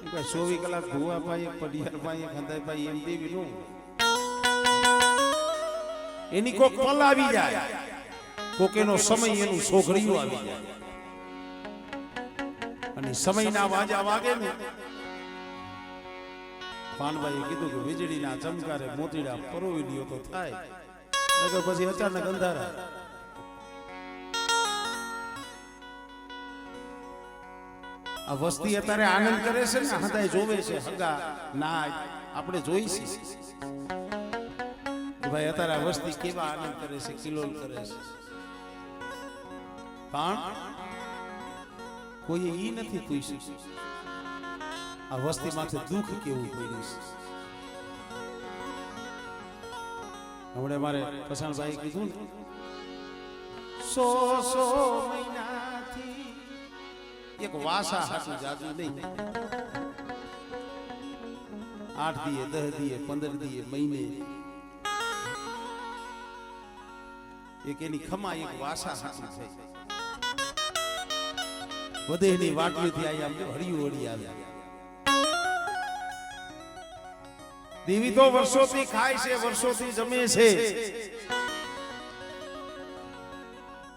24 કલાક ભૂવા ભાઈ પડિયાર ભાઈ ખંદાઈ ભાઈ એમ દેવી નું એની કોક પલ આવી જાય કોક એનો સમય એનું સોઘડિયું આવી જાય અને સમયના વાજા વાગે ને પાનભાઈએ કીધું કે વીજળીના ચમકારે મોતીડા પરોવી લ્યો તો થાય નકર પછી અચાનક અંધારા આ વસ્તી અત્યારે આનંદ કરે છે ને હદાય જોવે છે હગા ના આપણે જોઈશી ભાઈ અત્યારે આ વસ્તી કેવા આનંદ કરે છે કિલોલ કરે છે પણ કોઈ ઈ નથી પૂછ્યું આ વસ્તી માથે દુઃખ કેવું પડ્યું છે હમણાં મારે પસાણભાઈ કીધું ને 100 મહિનાથી એક વાસા હાટું જાજુ નહીં 8 દીએ 10 દીએ 15 દીએ મહિને એક એની ખમા એક વાસા હાટું થઈ વધેની વાટલીથી આઈ આમ હળિયું હળી આવ્યા દેવી તો વર્ષોથી ખાય છે વર્ષોથી જમે છે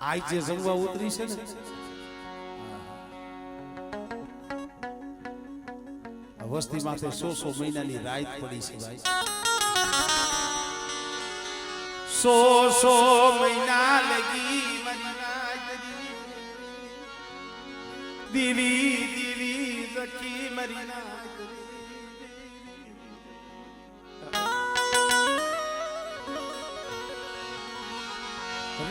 આજ જે જમવા ઉતરી છે ને વસ્તી માથે 100 મહિનાની રાત પડી છે ભાઈ 100 મહિના લગી દીવી દીવી સખી મરીના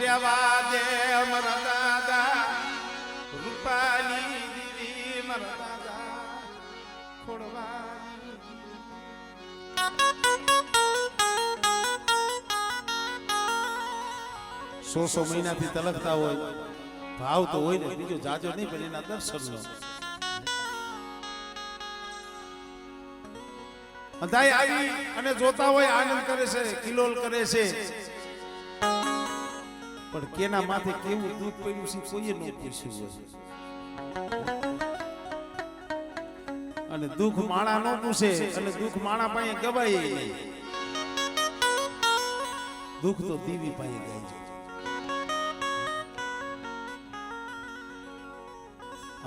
રેવા દે મારા દાદા રૂપાલી દીવી મારા દાદા ખોડવાની 100 મહિનાથી તલકતા હોય ભાવ તો હોય ને બીજો જાજો નહીં પણ એના દર્શનનો અંધાઈ આવી અને જોતા હોય આનંદ કરે છે કિલોલ કરે છે પણ કેના માથે કેવું દુઃખ પડ્યું છે કોઈએ ન પૂછ્યું હોય અને દુઃખ માણા ન પૂછે અને દુઃખ માણા પાસે ગવાય નહીં દુઃખ તો દેવી પાસે ગાય છે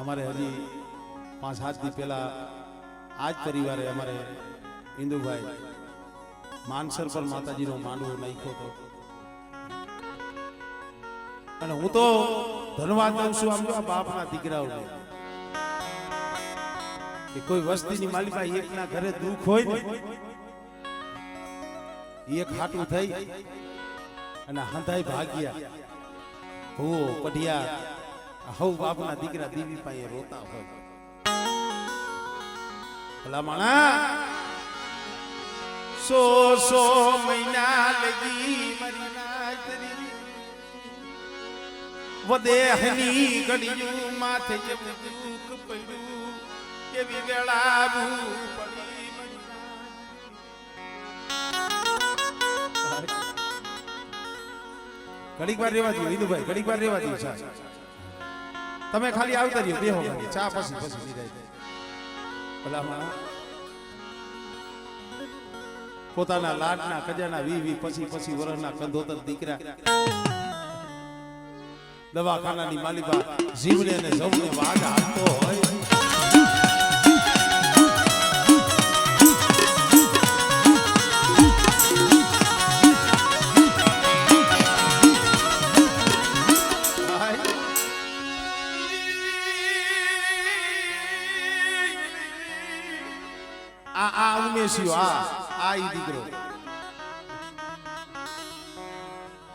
અમારે હજી 5-7 દી પહેલા આજ પરિવારે અમારે ઇન્દુભાઈ માનસર પર માતાજીનો માંડવો નાખ્યો હતો અને હું તો ધન્યવાદ દઉં છું આમ તો આ બાપના દીકરાઓને કે કોઈ વસ્તીની માલિકા એકના ઘરે દુઃખ હોય ને એક હાટું થઈ અને હંધાઈ ભાગ્યા ભૂવો પઢિયા હવ બાપના દીકરા દેવી પાસે રોતા હોય ભલા માણા 100 મહિના લગી મરીના વદેહની ઘડિયું માથે જેવું દુઃખ પડ્યું કેવી વેળાવું પડી ઘડીક વાર રેવા દો વિનુભાઈ ઘડીક વાર રેવા દો ચા તમે ખાલી આવતા રહ્યો બેહો ચા પછી પીરાય ભલામાં પોતાના લાડના કજાના 20 પછી વર્ષના કંધોતર દીકરા દવાખાનાની માલિકા જીવને અને જવને વાગ હાલતો હોય આ ઉમેશ્યો આ ઈ દીકરો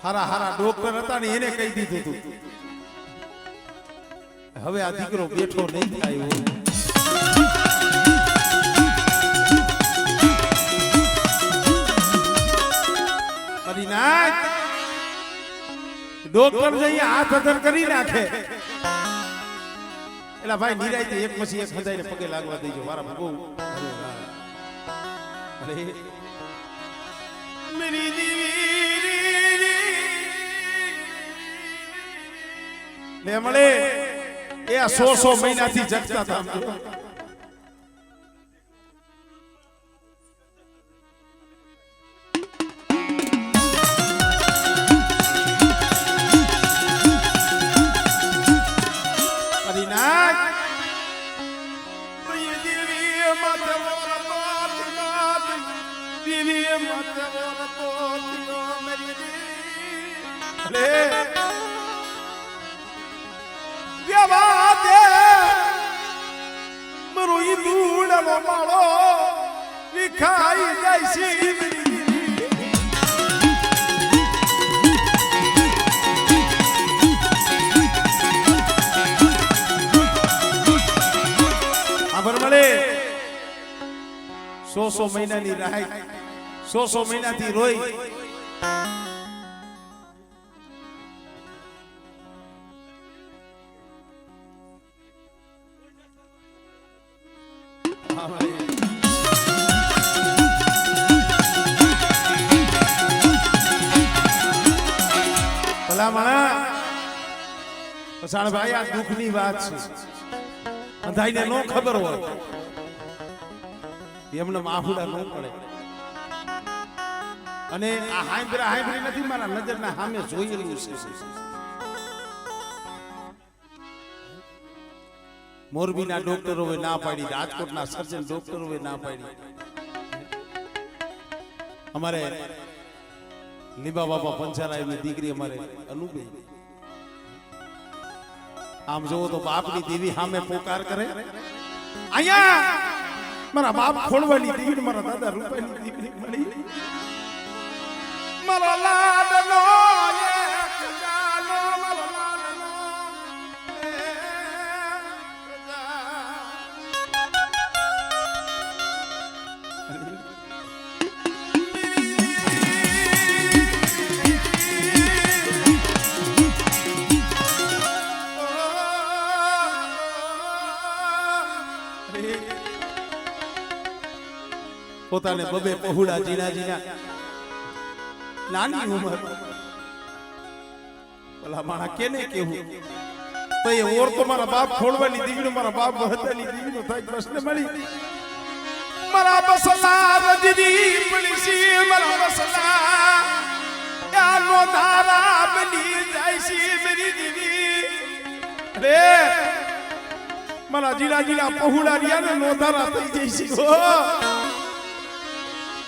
હારા ડોક્ટર હતા ને એને કહી દીધું હતું હવે આ દીકરો બેઠો નહીં થાય કરી નાખ ડોક્ટર જઈએ હાથ અધર કરી નાખે એટલે ભાઈ નિરાય એક પછી એક હદાઈને પગે લાગવા દેજો મારા ભગવાન મેરી દીવી લે મળે એ 100 મહિનાથી જગતા હતા દીવી મત ઓરતો થયો મેરી રે દેવા દે મરો ઈ દૂડનો માળો વિખાઈ જાય છે સો મહિનાની રાહ 100 મહિનાથી રોઈ ભલા માણા પસાણ ભાઈ આ દુઃખની વાત છે અંધાઈને નો ખબર હોય એમને માફુડા ન પડે અને આ હાંભરી નથી મારા નજરના સામે જોયેલું છે મોરબીના ડોક્ટરોએ ના પાડી રાજકોટના સર્જન ડોક્ટરોએ ના પાડી અમારે લીબા બાપા પંચારાયની દીકરી અમારે અનુબેન આમ જોવો તો બાપની દેવી સામે પોકાર કરે અહીંયા મારા બાપ ખોળવાની દીકરી મારા દાદા રૂપાની દીકરી મળી મારા લાડનો એક જાનો મારા લાડનો પોતાને બબે પહોળા જીના નાની ઉંમર ભલા માણા કેને કેવું તો એ ઓર તો મારા બાપ ખોડવાની દીકરીનો મારા બાપ વહતાની દીકરીનો થાય પ્રશ્ન મળી મારા બસલા રજની પલીસી મારા બસલા યાનો ધારા બની જાય છે મેરી દીવી રે મારા જીના પહોળા રિયાને નો ધારા થઈ જાય છે હો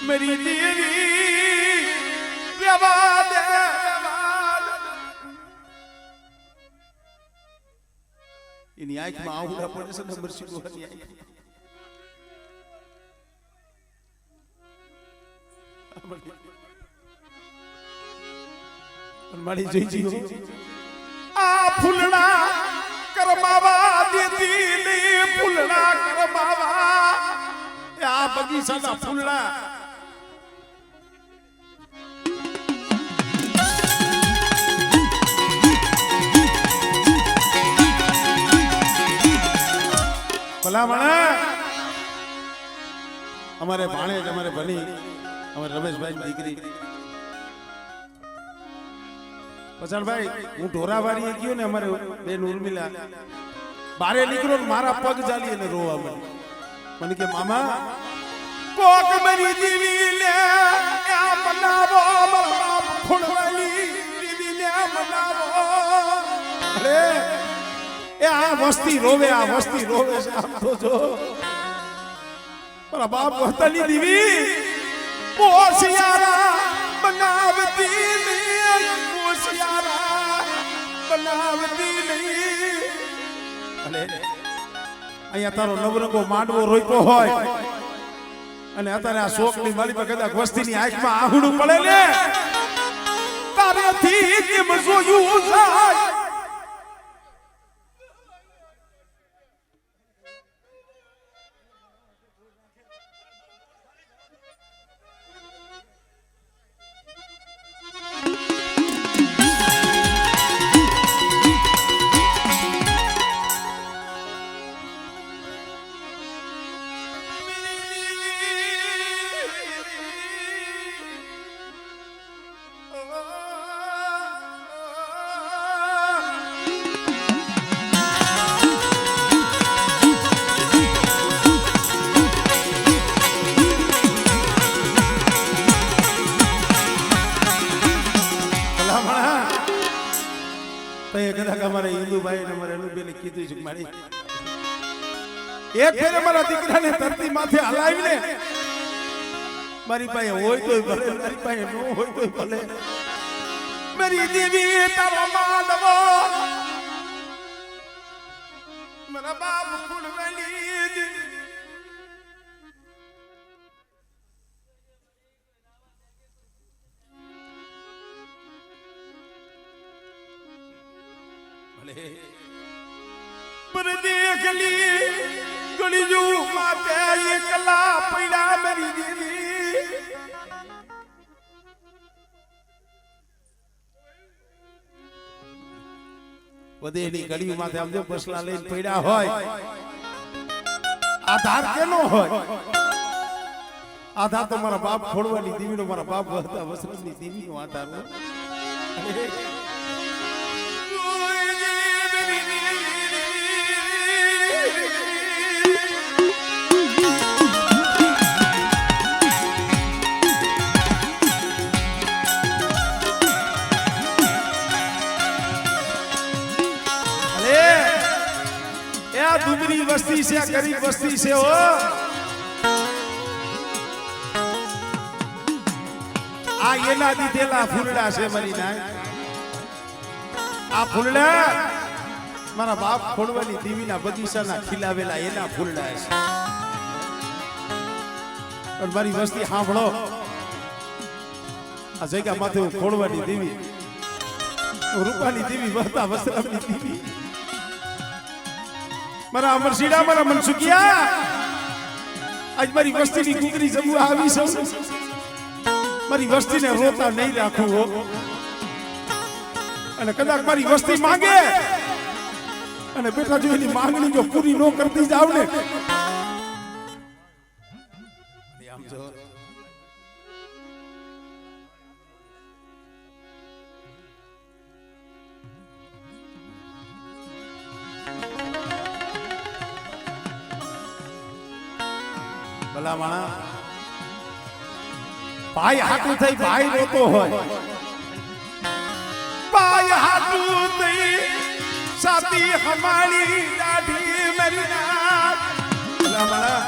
मेरी देवी व्यवाद इनी आंख में आहुड़ा पड़े से नंबर सिगोनी आंख मड़ी जोई जीओ आ फूलड़ा करमावा देती ने फूलड़ा करमावा आ बगीचाना फूलड़ा ભલા માણા અમારે ભાણેજ અમારે બની અમારે રમેશભાઈ ની દીકરી પછાણભાઈ હું ઢોરાવાડી ગયો ને અમારે બેન ઉર્મિલા બારે નીકળો ને મારા પગ ચાલી અને રોવા મને કે મામા કોક મારી દીવી લે આ બનાવો મારા ફોડવાલી દીવી લે બનાવો અરે એ આ વસ્તી રોવે છે આમ તો જો મારા બાપ વહતાની દીવી પોસિયારા બનાવતી નહીં પોસિયારા બનાવતી નહીં અને અહીંયા તારો નવરંગો માંડવો રોઈતો હોય અને અત્યારે આ શોકની માલી પર કદાચ વસ્તીની આંખમાં આહુડું પડે ને તારેથી કેમ જોયું જાય અમારે હિન્દુભાઈ ને અમારે અનુબેને કીધું છે મારી એક ફેરે મારા દીકરાને ધરતી માથે હલાવીને મારી પાસે હોય તોય ભલે, મારી પાસે ન હોય તોય ભલે. મારી દેવી તારો માનવો મારા બાપ ફૂલવાલી પર દેખ લી ગળીજુ માતે એકલા પૈડા મારી દેવી વધેની ગળીઓ માથે આમ જો બસલા લઈને પડ્યા હોય આધાર કેનો હોય? આધાર તો મારા બાપ ખોડવાની દેવીનો, મારા બાપ હતા વસરતની દેવીનો આધાર હોય. दुबरी वस्ती से गरीब वस्ती से हो आ येना દીધેલા ફૂલડા છે મારી ના. આ ફૂલડા મારા બાપ ખોડવાની દેવીના બગીચાના ખીલાવેલા એના ફૂલડા છે. પણ મારી વસ્તી સાંભળો, આ જગ્યા માથે ખોડવાની દેવી, રૂપાની દેવી, વહતા વસ્ત્રાની દેવી, મારા અમરશીડા, મારા મનસુખિયા, આજ મારી વસ્તીની કુકરી જમવા આવી છે. મારી વસ્તીને રોતા નહીં રાખવું હો. અને કદાચ મારી વસ્તી માંગે અને બેટા જો એની માંગણી જો પૂરી ન કરતી જાવ ને, આમ જો ભલા માણા ભાઈ હાટું થઈ ભાઈ રોતો હોય, ભાઈ હાટું થઈ સાથી હમારી દાઢી મરી ના. ભલા માણા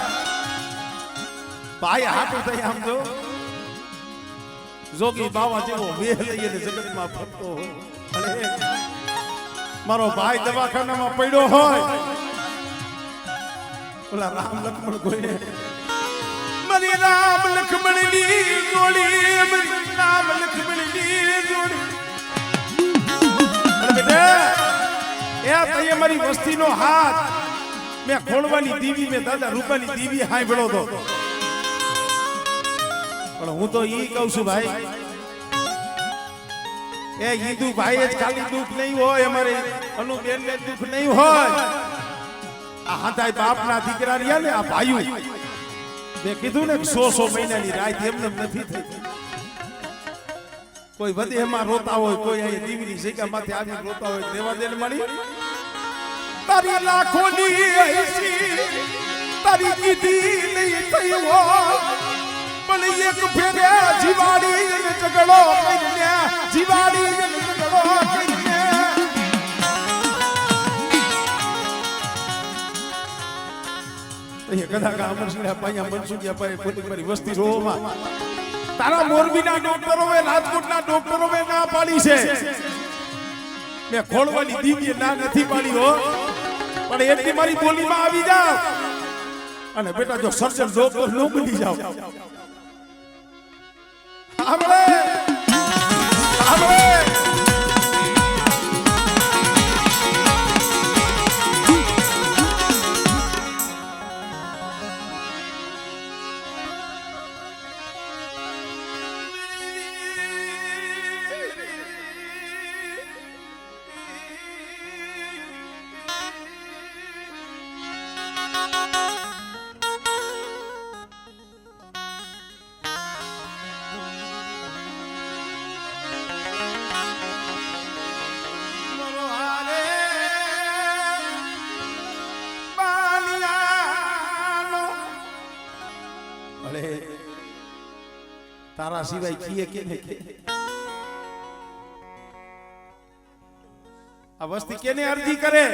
ભાઈ હાટું થઈ આમ જો જોગી બાવા જેવો વેહ લઈને જગતમાં ફરતો હોય. અને મારો ભાઈ દવાખાનામાં પડ્યો હોય, ઓલા રામ લક્ષ્મણ કોઈને મરી રામ લક્ષ્મણ ની જોડી, મરી રામ લક્ષ્મણ ની જોડી. બેટા એ તઈએ મારી વસ્તીનો હાથ મેં ખોડવાની દીવી, મેં દાદા રૂપાની દીવી સાંભળ્યો તો. પણ હું તો ઈ કહું છું ભાઈ, એ હિન્દુ ભાઈ જ ખાલી દુઃખ નહીં હોય, અમારે અનુબેન ને દુઃખ નહીં હોય. આ હાથાય બાપના દીકરા રહ્યા ને આ ભાઈઓ, મેં કીધું ને 100 મહિનાની રાત એમને નથી થઈ. કોઈ વધે એમાં રોતા હોય, કોઈ અહીં દીવીની જગ્યા માથે આવી રોતા હોય, દેવા દે મળી. તારી લાખોની હૈસી તારી કીધી નહીં થઈ હોય, પણ એક ફેરે જીવાડી ઝઘડો કરીને, જીવાડી ઝઘડો કરીને કદાચ અમરસિંહ પાયા મનસુખિયા પાયે ખોટી મારી વસ્તી રોમાં તારા મોરબીના ડોક્ટરોએ, રાજકોટના ડોક્ટરોએ ના પાડી છે. મેં ખોડવાની દીવીએ ના નથી પાડી હો, પણ એટલી મારી બોલીમાં આવી જાવ અને બેટા જો સર્જન ડોક્ટર ન બની જાવ. આપણે તારા સિવાય કીએ કેને કે આ વસ્તી કેને અરજી કરે?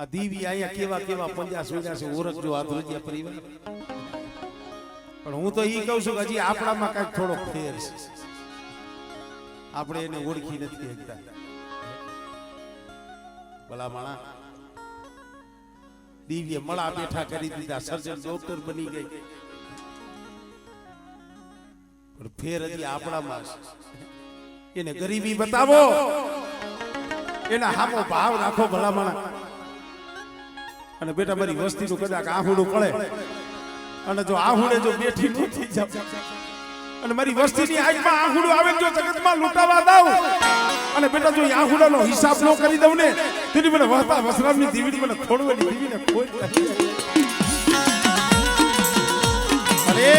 આ દીવી અહીંયા કેવા કેવા પંજા સોડ્યા છે ઓરખજો આ ધ્રુજિયા પરિવાર પણ હું તો ઈ કહું છું કે હજી આપણામાં કઈક થોડો ફેર છે આપણે એને ઓળખી નથી શકતા ભલા માણા દિવ્ય મળા બેઠા કરી દીધા સર્જન ડોક્ટર બની ગઈ પણ ફેર હજી આપણામાં એને ગરીબી બતાવો એના હામો ભાવ રાખો ભલા માણા અને બેટા મારી વસ્તીનું કદાચ આહુડું પડે અને જો આહુડે જો બેઠી નથી જાવ અને મારી વસ્તીની આંખમાં આહુડું આવે જો જગતમાં લૂંટાવા દઉં અને બેટા જો આહુડાનો હિસાબ ન કરી દઉં ને તેની મને વહતા વસરામની દીવીની મને થોડવાની દીવીને કોઈ અરે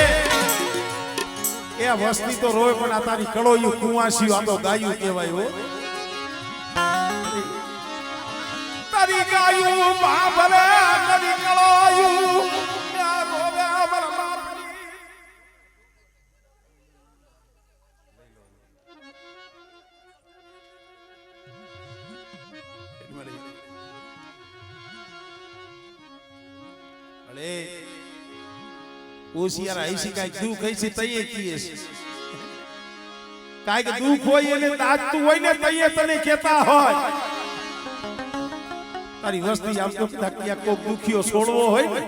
એ વસ્તી તો રોય પણ આ તારી કળોયું કુવાસી આ તો ગાયું કહેવાય હો તારી ગાયું બાબરે તારી કળોયું ઓશિયાર આઈસી કાંઈક દુઃખ હોય છે તઈએ કીએ છે કાંઈક દુઃખ હોય એને દાજતું હોય ને તઈએ તને કહેતા હોય તારી વસ્તી આમ તો ક્યાંક કોક દુખિયો છોડવો હોય ને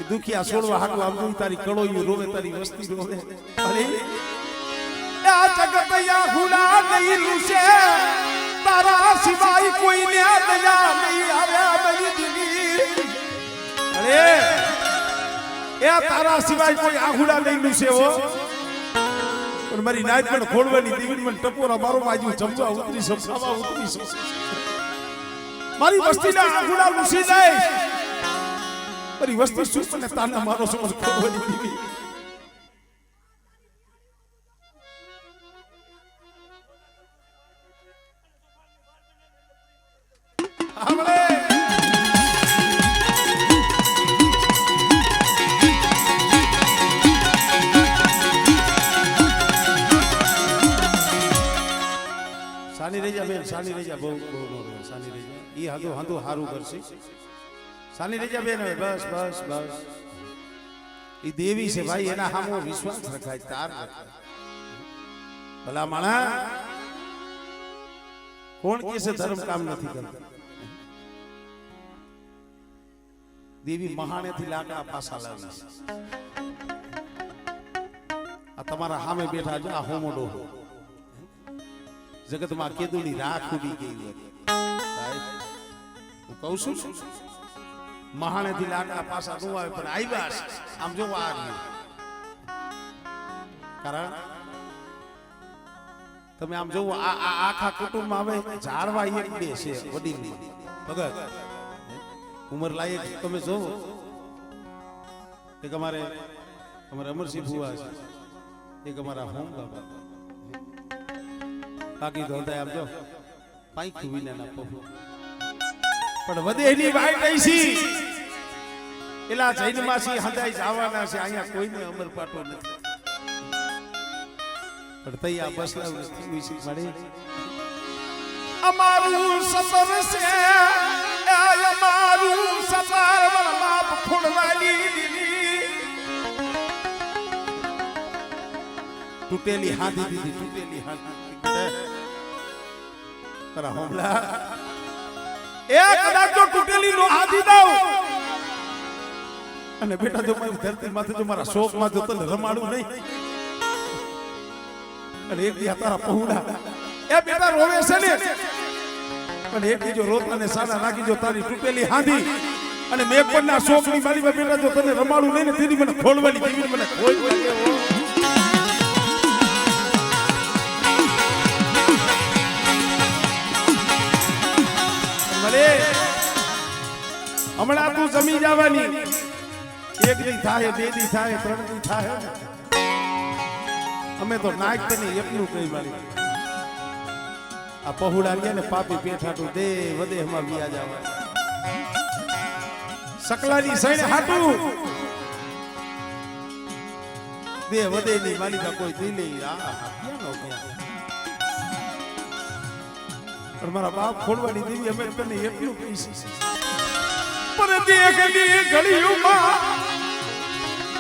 દુખિયા છોડવા હાટું આમ તારી કળોયું રોવે તારી વસ્તી રોવે અરે આ જગત યાહુડા નહીં રૂસે તારા સિવાય કોઈને દયા નહીં આવ્યા મારી દીદી અરે એ તારા સિવાય કોઈ આહુડા નહીં રૂસે હો પણ મારી નાઈટ પણ ખોડવાની દીવી મને ટપોરા મારો બાજુ જમવા ઉતરી ખાવા ઉતરી મારી વસ્તીના આહુડા રૂસી જાય મારી વસ્તી શું મને તાના મારો સમજ ખોડવાની દીવી સાની રહી જા બેન સાની રહી જા બહુ સાની રહી જા ઈ હાદો હાદો હારું કરશે સાની રહી જા બેન હવે બસ બસ બસ ઈ દેવી છે ભાઈ એના સામે વિશ્વાસ રખાય તાર ભલા માણા કોણ કે છે ધર્મ કામ નથી કરતા દેવી મહાણેથી લાકડા પાસા લાવી છે આ તમારા સામે બેઠા જો આ હોમોડો જગતમાં કેદુની રાખ ઉડી ગઈ હું કહું છું મહાણેથી લાકડા પાસા નો આવે પણ આવ્યા આમ જો આ કારણ તમે આમ જોવો આ આખા કુટુંબ આવે ઝાડવા એક બે છે વડીલ ભગત ઉંમર લાયક તમે જોવો એક અમારે અમરસિંહ ભુવા છે એક અમારા હોમ બાબા બાકી તો હતા આમ જો પાઈ ખુવીને ના પહુ પણ વધેની વાઈટ આઈસી એલા જૈનમાસી હંધાઈ જવાના છે અહીંયા કોઈને અમર પાટો નથી પણ તૈયા બસલા વિશે મળી અમારું સફર છે અમારું સફર માપ ખોડવાની દીદી તૂટેલી હાથી દીધી તૂટેલી હાથી તારા હોમલા એક કદાચ જો તૂટેલી નો હાથી દઉં અને બેટા જો મારી ધરતી માથે જો મારા શોક માં જો તને રમાડું નહીં અને એક દી તારા પહોળા એ બેટા રોવે છે ને પણ એક દી જો રોતને સાના રાખી જો તારી તૂટેલી હાથી અને મેપરના શોક ની મારી બેટા જો તને રમાડું નહીં ને તેની મને ખોલવાની જીવી મને ખોલ લાગે હમણાં તું જમી જવાની એક દી થાય બે દી થાય ત્રણ દી થાય અમે તો નાક તને એટલું કહી મારી આ પહોળા ગયા ને પાપી પેઠાટું દે વધે હમા વિયા જવા સકલાની સૈન હાટું દે વધે ની માલિકા કોઈ દી નહીં આ ક્યાં નો ક્યાં પણ મારા બાપ ખોડવાની દેવી અમે તને એટલું કહીશું પણ દેખ દે ઘડીઓમાં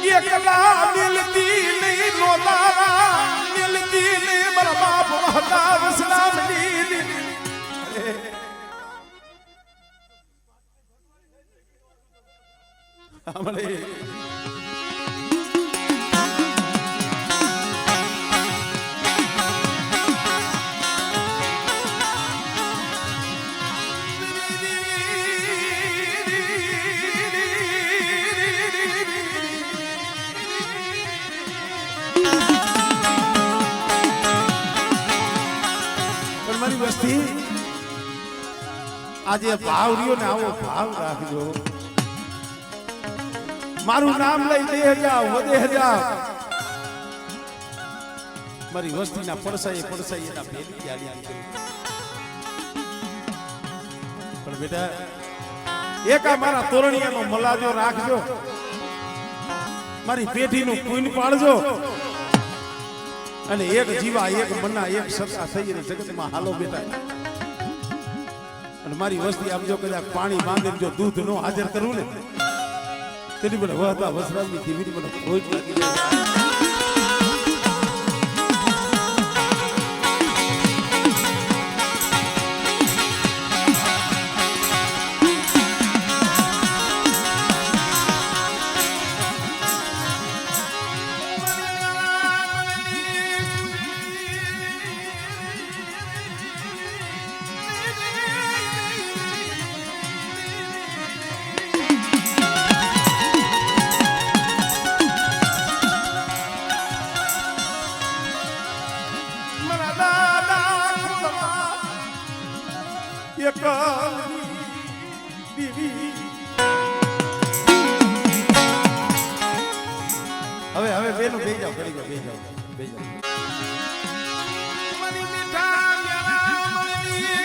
એકલા મિલતી નહીં નોતારા મિલતી નહીં મારા બાપ વહતા વસલામ ની અમલે વસ્તી આજે ભાવ રહ્યો ને આવો ભાવ રાખજો મારું નામ લઈ દે જાવ વધે જાવ મારી વસ્તીના પડસાઈ એના ભેલી ચાલી પણ બેટા એકા મારા તોરણિયાનો મલાજો રાખજો મારી પેઢીનું પૂન પાડજો અને એક જીવા એક મના એક સત્તા થઈને જગતમાં હાલો બેટા અને મારી વસ્તી આમ જો કદાચ પાણી માંગે જો દૂધ નો હાજર કરું ને તેની મને વહતા વસરાજની ધીમી મને કોઈ લાગી જાય હવે બેનો બે જાવ કરી જાવ બે જાવ મની મીઠા યારા મની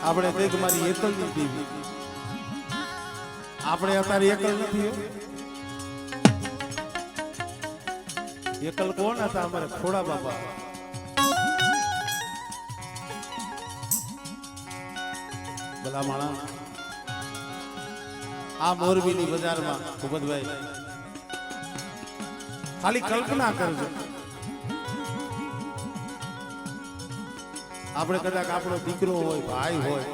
આપણે દેખ મારી એકલ નથી આપણે અત્યારે એકલ નથી એકલ કોણ હતા અમારે ખોડા બાપા ભલા માણા આ મોરબીની બજારમાં ભૂપતભાઈ ખાલી કલ્પના કરજો આપણે કદાચ આપણો દીકરો હોય ભાઈ હોય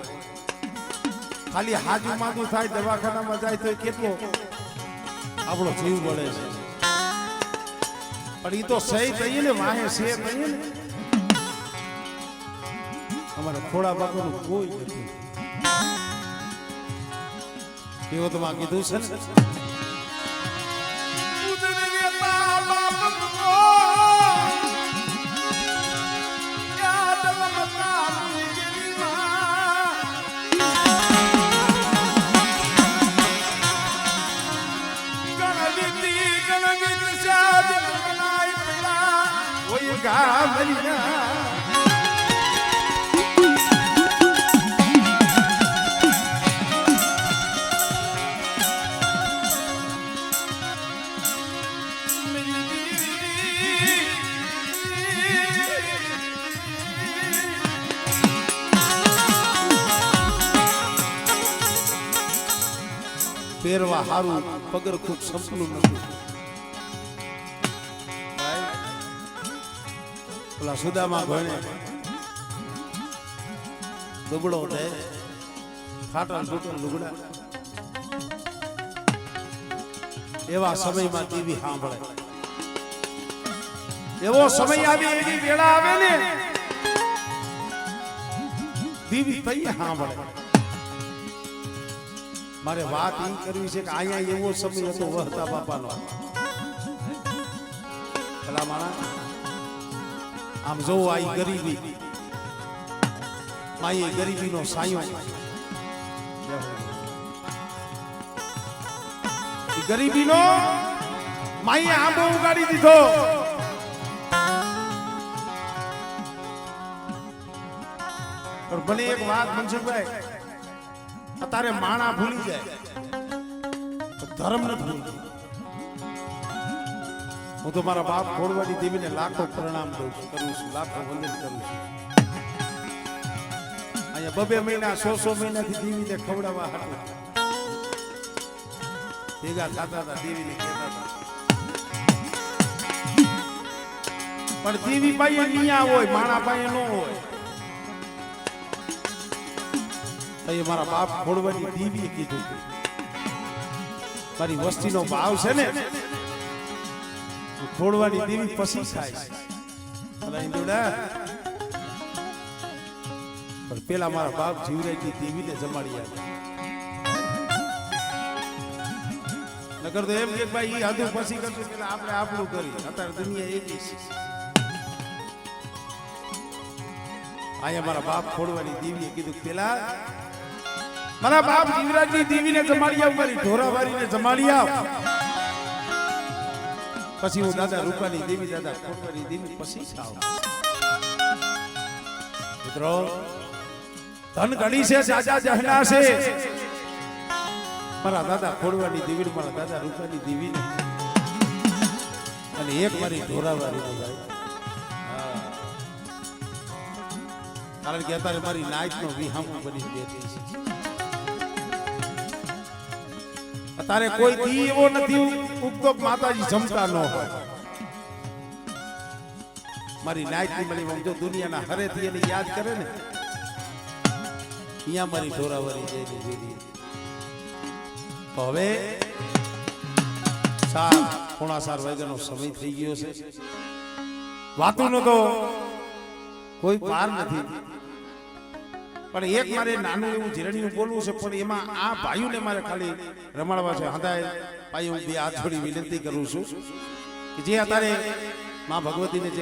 ખાલી હાજુ માજુ થાય દવાખાનામાં જાય તો કેટલો આપણો જીવ બળે છે પણ એ તો સહી થઈએ ને વાહે સે થઈએ ને અમારે ખોડા બાપાનું કોઈ નથી એવો તો માં કીધું છે ને પહેરવા હારું પગર ખૂબ સંપલું નથી પેલા સુદામાં ભણે દુબળો દે ફાટલ તૂટલ લુગડા એવા સમયમાં દેવી સાંભળે એવો સમય આવે એવી વેળા આવે ને દેવી તઈ સાંભળે મારે વાત એ કરવી છે કે અહીંયા એવો સમય હતો વહતા બાપાનો ભલા માણા આમ જોવો આ ગરીબી માએ ગરીબીનો સાયો ગરીબીનો માએ આંબો ઉગાડી દીધો પણ ભલે એક વાત મનસુખભાઈ, અત્યારે માણા ભૂલી જાય ધર્મ નથી ભૂલતું. હું તો મારા બાપ ખોડવાની દેવીને લાખો પ્રણામ કરું છું, લાખો વંદન કરું છું. અહીંયા 2 મહિના 100 મહિનાથી દેવીને ખવડાવવા હાટું ભેગા થતા હતા, દેવીને કહેતા હતા. પણ દેવી પાસે અહીંયા હોય, માણા પાસે ન હોય. અહીં મારા બાપ ખોડવાની દેવીએ કીધું મારી વસ્તીનો ભાવ છે ને ખોડવાની દેવી પછી થાય પણ પેલા મારા બાપ જીવરાજની દેવીને જમાડી આવ્યા. નકર તો એમ કે ભાઈ ઈ હાથું પછી કરશું પેલા આપણે આપણું કરી. અત્યારે દુનિયા એવી છે. અહીંયા મારા બાપ ખોડવાની દેવીએ કીધું પેલા મારા બાપ જીવરાજની દેવીને જમાડી આવ, મારી ઢોરાવારીને જમાડી આવ, પછી હું દાદા રૂપાની દેવી, દાદા ખોડવાની દેવી પછી ખાવ. મિત્રો ધન ઘડી છે, જાજા જહના છે. મારા દાદા ખોડવાની દેવી, મારા દાદા રૂપાની દેવી અને એક મારી ઢોરાવારી ભાઈ. કારણ કે અત્યારે મારી નાઈટ નો વિહામો બની બેઠી છે. અત્યારે કોઈ દી એવો નથી ઉગતો માતાજી જમતા ન હોય. મારી નાઈટ ની મળી જો દુનિયાના હરેથી એને યાદ કરે ને અહીંયા મારી ઢોરાવારી જઈને જોઈ. તો હવે 4:45 વાગ્યાનો સમય થઈ ગયો છે. વાતોનો તો કોઈ પાર નથી. પણ એક મારે નાનું એવું જીરણીયું બોલવું છે, પણ એમાં આ ભાઈઓને મારે ખાલી રમાડવા છે. હદાય ભાઈ હું 2 હાથ જોડી વિનંતી કરું છું કે જે અત્યારે માં ભગવતીને જે